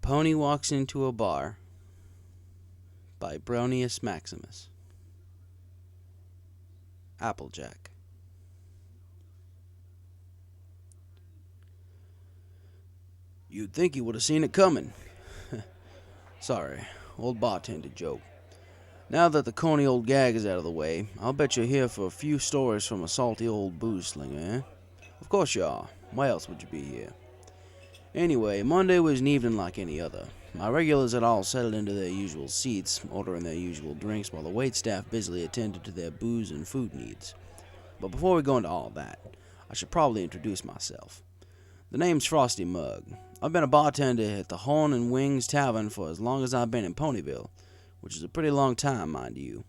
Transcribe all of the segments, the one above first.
Pony Walks into a Bar by Bronius Maximus. Applejack. You'd think you would have seen it coming. Sorry, old bartender joke. Now that the corny old gag is out of the way, I'll bet you're here for a few stories from a salty old booze slinger, eh? Of course you are. Why else would you be here? Anyway, Monday was an evening like any other. My regulars had all settled into their usual seats, ordering their usual drinks, while the waitstaff busily attended to their booze and food needs. But before we go into all that, I should probably introduce myself. The name's Frosty Mugg. I've been a bartender at the Horn and Wings Tavern for as long as I've been in Ponyville, which is a pretty long time, mind you.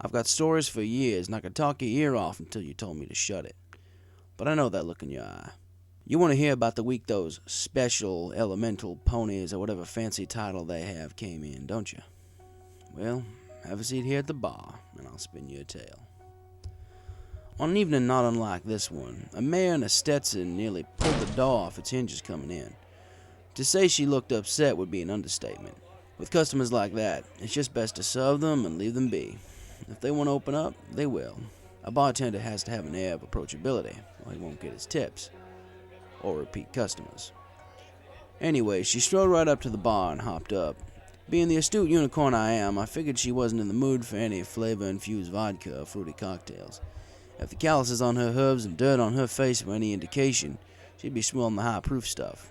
I've got stories for years, and I could talk your ear off until you told me to shut it. But I know that look in your eye. You want to hear about the week those special elemental ponies, or whatever fancy title they have, came in, don't you? Well, have a seat here at the bar, and I'll spin you a tale. On an evening not unlike this one, a mare in a Stetson nearly pulled the door off its hinges coming in. To say she looked upset would be an understatement. With customers like that, it's just best to serve them and leave them be. If they want to open up, they will. A bartender has to have an air of approachability, or he won't get his tips, or repeat customers. Anyway, she strode right up to the bar and hopped up. Being the astute unicorn I am, I figured she wasn't in the mood for any flavor-infused vodka or fruity cocktails. If the calluses on her hooves and dirt on her face were any indication, she'd be swilling the high-proof stuff.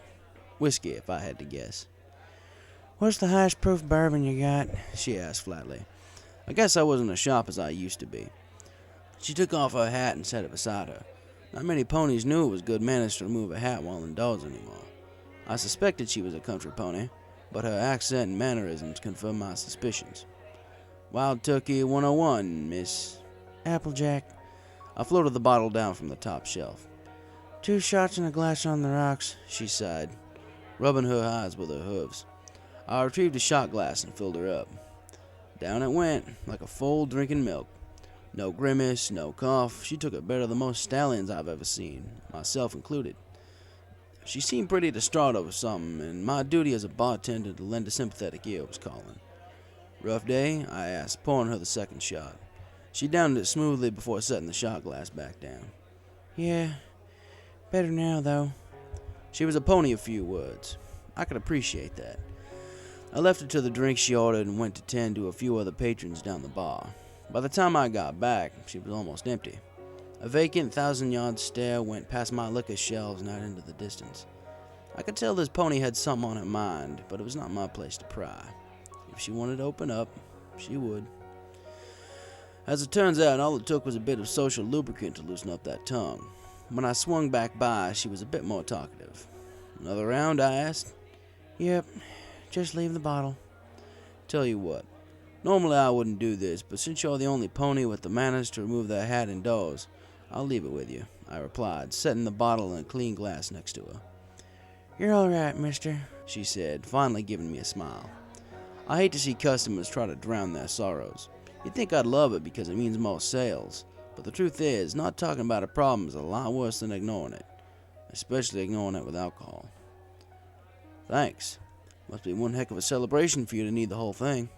Whiskey, if I had to guess. "What's the highest proof bourbon you got?" she asked flatly. I guess I wasn't as sharp as I used to be. She took off her hat and set it beside her. Not many ponies knew it was good manners to remove a hat while indoors anymore. I suspected she was a country pony, but her accent and mannerisms confirmed my suspicions. "Wild Turkey 101, Miss Applejack." I floated the bottle down from the top shelf. 2 shots and a glass on the rocks, she sighed, rubbing her eyes with her hooves. I retrieved a shot glass and filled her up. Down it went, like a foal drinking milk. No grimace, no cough. She took it better than most stallions I've ever seen, myself included. She seemed pretty distraught over something, and my duty as a bartender to lend a sympathetic ear was calling. "Rough day?" I asked, pouring her the second shot. She downed it smoothly before setting the shot glass back down. "Yeah, better now, though." She was a pony of few words. I could appreciate that. I left her to the drink she ordered and went to tend to a few other patrons down the bar. By the time I got back, she was almost empty. A vacant 1,000-yard stare went past my liquor shelves and out into the distance. I could tell this pony had something on her mind, but it was not my place to pry. If she wanted to open up, she would. As it turns out, all it took was a bit of social lubricant to loosen up that tongue. When I swung back by, she was a bit more talkative. "Another round?" I asked. "Yep, just leave the bottle." "Tell you what, normally I wouldn't do this, but since you're the only pony with the manners to remove their hat indoors, I'll leave it with you," I replied, setting the bottle in a clean glass next to her. "You're all right, mister," she said, finally giving me a smile. I hate to see customers try to drown their sorrows. You'd think I'd love it because it means more sales, but the truth is, not talking about a problem is a lot worse than ignoring it, especially ignoring it with alcohol. "Thanks. Must be one heck of a celebration for you to need the whole thing,"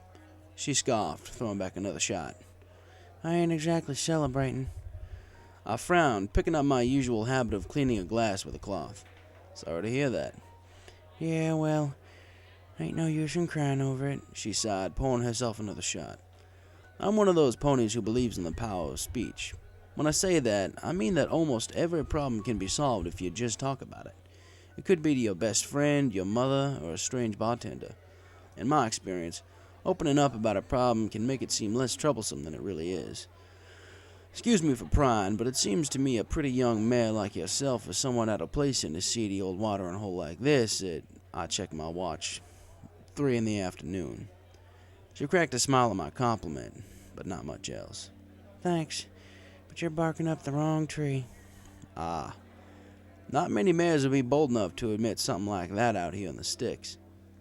she scoffed, throwing back another shot. "I ain't exactly celebrating." I frowned, picking up my usual habit of cleaning a glass with a cloth. "Sorry to hear that." "Yeah, well, ain't no use in crying over it," she sighed, pouring herself another shot. I'm one of those ponies who believes in the power of speech. When I say that, I mean that almost every problem can be solved if you just talk about it. It could be to your best friend, your mother, or a strange bartender. In my experience, opening up about a problem can make it seem less troublesome than it really is. Excuse me for prying, but it seems to me a pretty young mare like yourself is somewhat out of place in a seedy old watering hole like this at, I checked my watch, 3 in the afternoon. She cracked a smile at my compliment, but not much else. "Thanks, but you're barking up the wrong tree." "Ah. Not many mares would be bold enough to admit something like that out here in the sticks.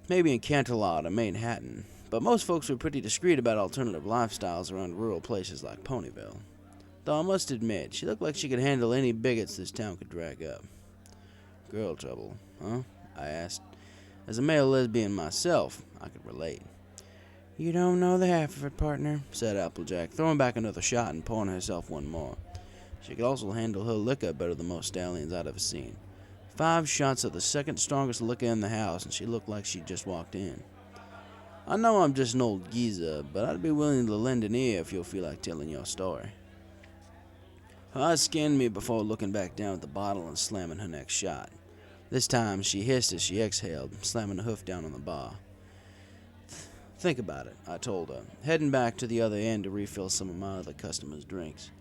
Maybe in Canterlot or Manhattan, but most folks were pretty discreet about alternative lifestyles around rural places like Ponyville. Though I must admit, she looked like she could handle any bigots this town could drag up." "Girl trouble, huh?" I asked. As a male lesbian myself, I could relate. You don't know the half of it, partner, Said Applejack, throwing back another shot and pouring herself one more. She could also handle her liquor better than most stallions I'd ever seen. 5 shots of the second strongest liquor in the house, and she looked like she'd just walked in. I know I'm just an old geezer, but I'd be willing to lend an ear if you'll feel like telling your story. Her eyes scanned me before looking back down at the bottle and slamming her next shot. This time, she hissed as she exhaled, slamming a hoof down on the bar. Think about it, I told her, heading back to the other end to refill some of my other customers' drinks.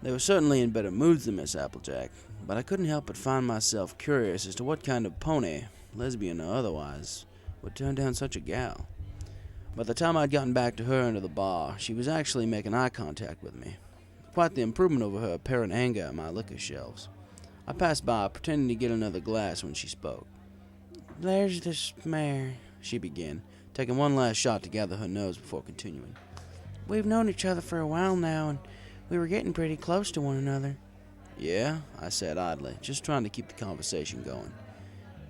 They were certainly in better moods than Miss Applejack, but I couldn't help but find myself curious as to what kind of pony, lesbian or otherwise, would turn down such a gal. By the time I'd gotten back to her end of the bar, she was actually making eye contact with me. Quite the improvement over her apparent anger at my liquor shelves. I passed by, pretending to get another glass when she spoke. There's this mare, she began, taking one last shot to gather her nerves before continuing. We've known each other for a while now, and we were getting pretty close to one another. Yeah, I said idly, just trying to keep the conversation going.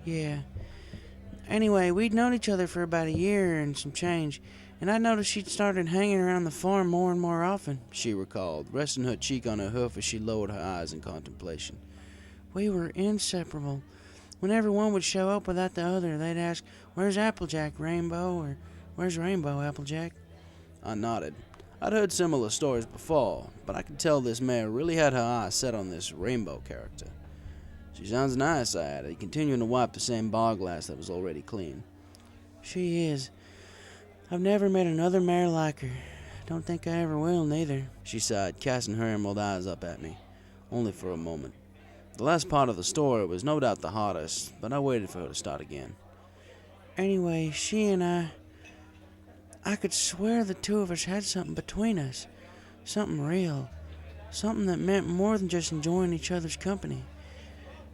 Yeah. Anyway, we'd known each other for about a year and some change, and I noticed she'd started hanging around the farm more and more often, she recalled, resting her cheek on her hoof as she lowered her eyes in contemplation. We were inseparable. Whenever one would show up without the other, they'd ask, "Where's Applejack, Rainbow?" or "Where's Rainbow, Applejack?" I nodded. I'd heard similar stories before, but I could tell this mare really had her eyes set on this Rainbow character. She sounds nice, I added, continuing to wipe the same bar glass that was already clean. She is. I've never met another mare like her. Don't think I ever will, neither, she sighed, casting her emerald eyes up at me, only for a moment. The last part of the story was no doubt the hardest, but I waited for her to start again. Anyway, she and I could swear the two of us had something between us. Something real. Something that meant more than just enjoying each other's company.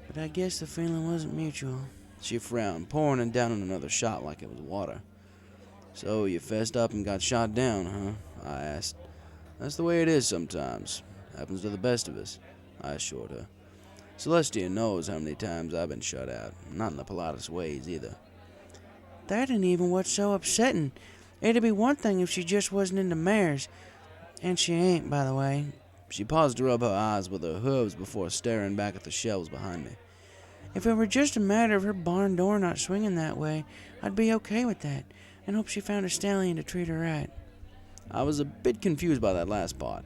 But I guess the feeling wasn't mutual. She frowned, pouring it down in another shot like it was water. So you fessed up and got shot down, huh? I asked. That's the way it is sometimes. Happens to the best of us, I assured her. Celestia knows how many times I've been shut out. Not in the politest ways, either. That ain't even what's so upsetting. It'd be one thing if she just wasn't into mares. And she ain't, by the way. She paused to rub her eyes with her hooves before staring back at the shelves behind me. If it were just a matter of her barn door not swinging that way, I'd be okay with that, and hope she found a stallion to treat her right. I was a bit confused by that last part.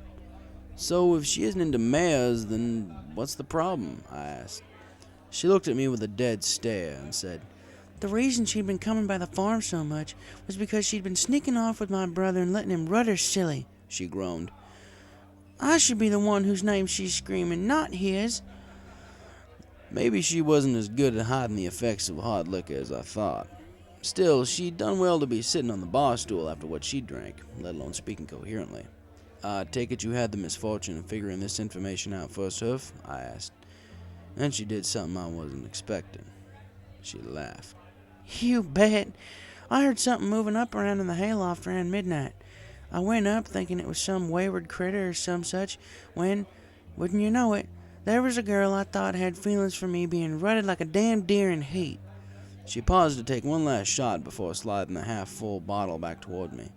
So if she isn't into mares, then what's the problem? I asked. She looked at me with a dead stare and said, The reason she'd been coming by the farm so much was because she'd been sneaking off with my brother and letting him rut her silly, she groaned. I should be the one whose name she's screaming, not his. Maybe she wasn't as good at hiding the effects of hard liquor as I thought. Still, she'd done well to be sitting on the bar stool after what she drank, let alone speaking coherently. I take it you had the misfortune of figuring this information out first, Hoof? I asked. And she did something I wasn't expecting. She laughed. You bet. I heard something moving up around in the hayloft around midnight. I went up thinking it was some wayward critter or some such, when, wouldn't you know it, there was a girl I thought had feelings for me being rutted like a damn deer in heat. She paused to take one last shot before sliding the half-full bottle back toward me.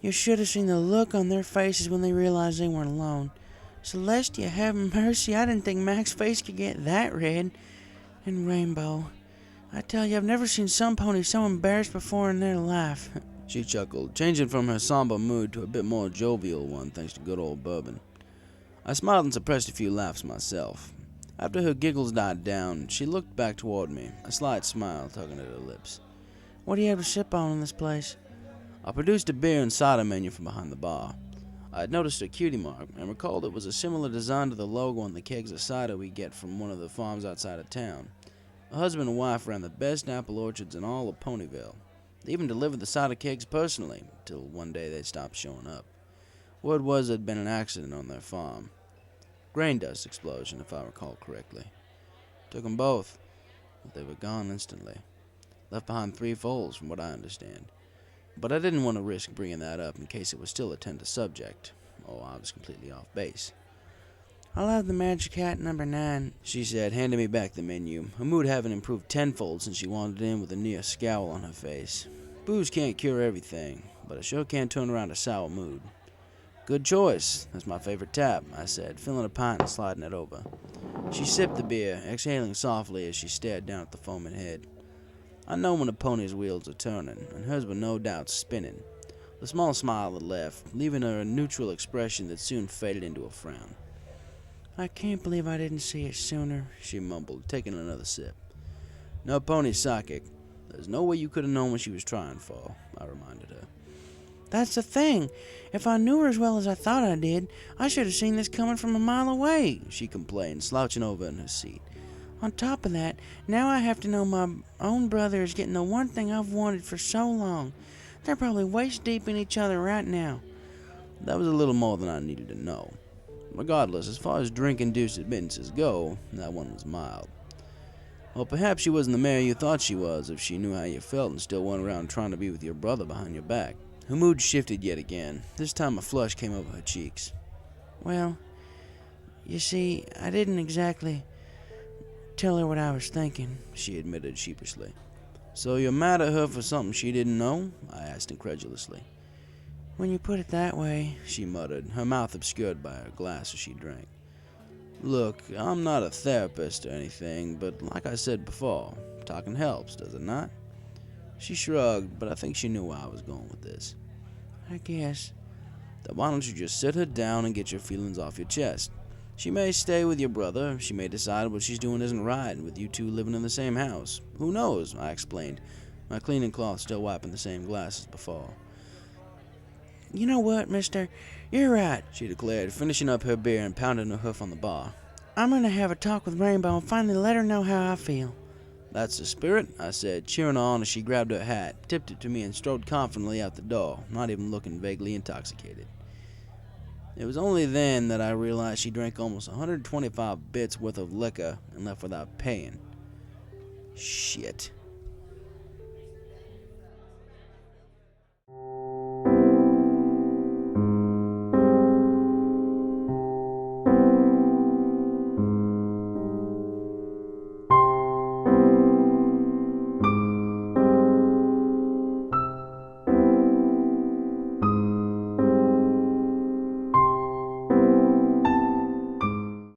You should have seen the look on their faces when they realized they weren't alone. Celestia, have mercy, I didn't think Max's face could get that red. And Rainbow. I tell you, I've never seen some pony so embarrassed before in their life. She chuckled, changing from her somber mood to a bit more jovial one thanks to good old bourbon. I smiled and suppressed a few laughs myself. After her giggles died down, she looked back toward me, a slight smile tugging at her lips. What do you have to sip on in this place? I produced a beer and cider menu from behind the bar. I had noticed a cutie mark and recalled it was a similar design to the logo on the kegs of cider we get from one of the farms outside of town. A husband and wife ran the best apple orchards in all of Ponyville. They even delivered the cider kegs personally, till one day they stopped showing up. Word was there'd been an accident on their farm. Grain dust explosion, if I recall correctly. Took 'em both, but they were gone instantly. Left behind 3 foals, from what I understand. But I didn't want to risk bringing that up in case it was still a tender subject, or I was completely off base. I love the Magic Hat #9, she said, handing me back the menu, her mood having improved tenfold since she wandered in with a near scowl on her face. Booze can't cure everything, but it sure can turn around a sour mood. Good choice. That's my favorite tap, I said, filling a pint and sliding it over. She sipped the beer, exhaling softly as she stared down at the foaming head. I know when a pony's wheels are turning, and hers were no doubt spinning. The small smile had left, leaving her a neutral expression that soon faded into a frown. I can't believe I didn't see it sooner, she mumbled, taking another sip. No pony's psychic. There's no way you could have known what she was trying for, I reminded her. That's the thing. If I knew her as well as I thought I did, I should have seen this coming from a mile away, she complained, slouching over in her seat. On top of that, now I have to know my own brother is getting the one thing I've wanted for so long. They're probably waist deep in each other right now. That was a little more than I needed to know. Regardless, as far as drink-induced admittances go, that one was mild. Well, perhaps she wasn't the mare you thought she was if she knew how you felt and still went around trying to be with your brother behind your back. Her mood shifted yet again. This time a flush came over her cheeks. Well, you see, I didn't exactly tell her what I was thinking, she admitted sheepishly. So you're mad at her for something she didn't know? I asked incredulously. When you put it that way, she muttered, her mouth obscured by her glass as she drank. Look, I'm not a therapist or anything, but like I said before, talking helps, does it not? She shrugged, but I think she knew where I was going with this. I guess. Then why don't you just sit her down and get your feelings off your chest? She may stay with your brother. She may decide what she's doing isn't right with you two living in the same house. Who knows? I explained, my cleaning cloth still wiping the same glass as before. You know what, mister? You're right, she declared, finishing up her beer and pounding her hoof on the bar. I'm going to have a talk with Rainbow and finally let her know how I feel. That's the spirit, I said, cheering her on as she grabbed her hat, tipped it to me, and strode confidently out the door, not even looking vaguely intoxicated. It was only then that I realized she drank almost 125 bits worth of liquor and left without paying. Shit.